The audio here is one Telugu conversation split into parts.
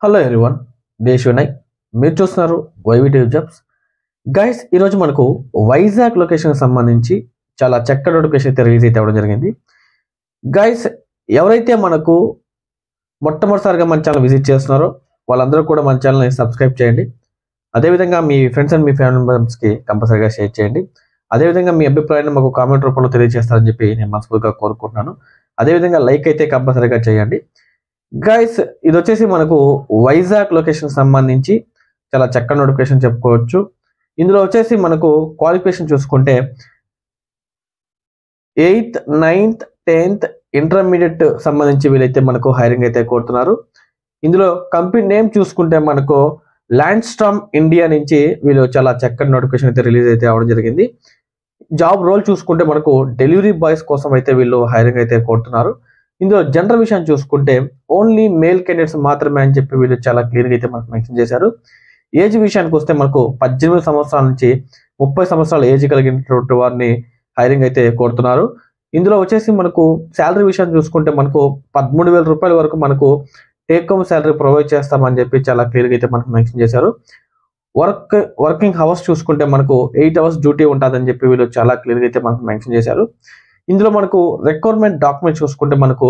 హలో ఎవ్రీవన్, దేశ్ వినయ్. మీరు చూస్తున్నారు వైవిటీ జాబ్స్. గైస్, ఈరోజు మనకు వైజాగ్ లొకేషన్కి సంబంధించి చాలా చక్కటి నోటిఫికేషన్ అయితే రిలీజ్ అయితే అవ్వడం జరిగింది. గైస్, ఎవరైతే మనకు మొట్టమొదటిసారిగా మన ఛానల్ విజిట్ చేస్తున్నారో వాళ్ళందరూ కూడా మన ఛానల్ని సబ్స్క్రైబ్ చేయండి. అదేవిధంగా మీ ఫ్రెండ్స్ అండ్ మీ ఫ్యామిలీ మెంబర్స్కి కంపల్సరీగా షేర్ చేయండి. అదేవిధంగా మీ అభిప్రాయాన్ని మాకు కామెంట్ రూపంలో తెలియజేస్తారని చెప్పి నేను మనస్ఫూర్తిగా కోరుకుంటున్నాను. అదేవిధంగా లైక్ అయితే కంపల్సరీగా చేయండి. గైస్, ఇది వచ్చేసి మనకు వైజాగ్ లొకేషన్ సంబంధించి చాలా చక్కని నోటిఫికేషన్ చెప్పుకోవచ్చు. ఇందులో వచ్చేసి మనకు క్వాలిఫికేషన్ చూసుకుంటే 8th, 9th, 10th ఇంటర్మీడియట్ సంబంధించి వీళ్ళైతే మనకు హైరింగ్ అయితే కోరుతున్నారు. ఇందులో కంపెనీ నేమ్ చూసుకుంటే మనకు ల్యాండ్స్టార్మ్ ఇండియా నుంచి వీళ్ళు చాలా చక్కని నోటిఫికేషన్ అయితే రిలీజ్ అయితే అవ్వడం జరిగింది. జాబ్ రోల్ చూసుకుంటే మనకు డెలివరీ బాయ్స్ కోసం అయితే వీళ్ళు హైరింగ్ అయితే కోరుతున్నారు. ఇందులో జెండర్ విషయాన్ని చూసుకుంటే ఓన్లీ మేల్ క్యాండిడేట్స్ మాత్రమే అని చెప్పి వీళ్ళు చాలా క్లియర్గా అయితే మనకు మెన్షన్ చేశారు. ఏజ్ విషయానికి వస్తే మనకు 18 సంవత్సరాల నుంచి 30 సంవత్సరాల ఏజ్ కలిగినటువంటి వారిని హైరింగ్ అయితే కోరుతున్నారు. ఇందులో వచ్చేసి మనకు శాలరీ విషయాన్ని చూసుకుంటే మనకు 13,000 రూపాయల వరకు మనకు టేక్ హోమ్ శాలరీ ప్రొవైడ్ చేస్తామని చెప్పి చాలా క్లియర్గా అయితే మనకు మెన్షన్ చేశారు. వర్కింగ్ అవర్స్ చూసుకుంటే మనకు 8 hours డ్యూటీ ఉంటుందని చెప్పి వీళ్ళు చాలా క్లియర్గా అయితే మనకు మెన్షన్ చేశారు. ఇందులో మనకు రిక్వైర్మెంట్ డాక్యుమెంట్ చూసుకుంటే మనకు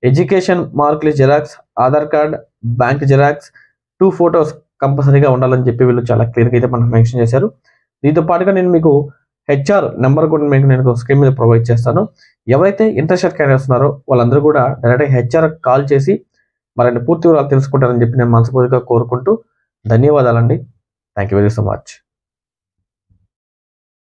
education mark list xerox, Aadhaar card, bank xerox, 2 photos కంపల్సరీగా ఉండాలని చెప్పి వీళ్ళు చాలా క్లియర్గా అయితే మనకు మెన్షన్ చేశారు. దీంతో పాటుగా నేను మీకు HR నెంబర్ కూడా మీకు నేను స్క్రీన్ మీద ప్రొవైడ్ చేస్తాను. ఎవరైతే ఇంట్రెస్టెడ్ క్యాండిడేట్స్ ఉన్నారో వాళ్ళందరూ కూడా డైరెక్ట్గా HR కాల్ చేసి మరిన్ని పూర్తి వివరాలు తెలుసుకుంటారని చెప్పి నేను మనస్ఫూర్తిగా కోరుకుంటూ ధన్యవాదాలండి. Thank you very so much.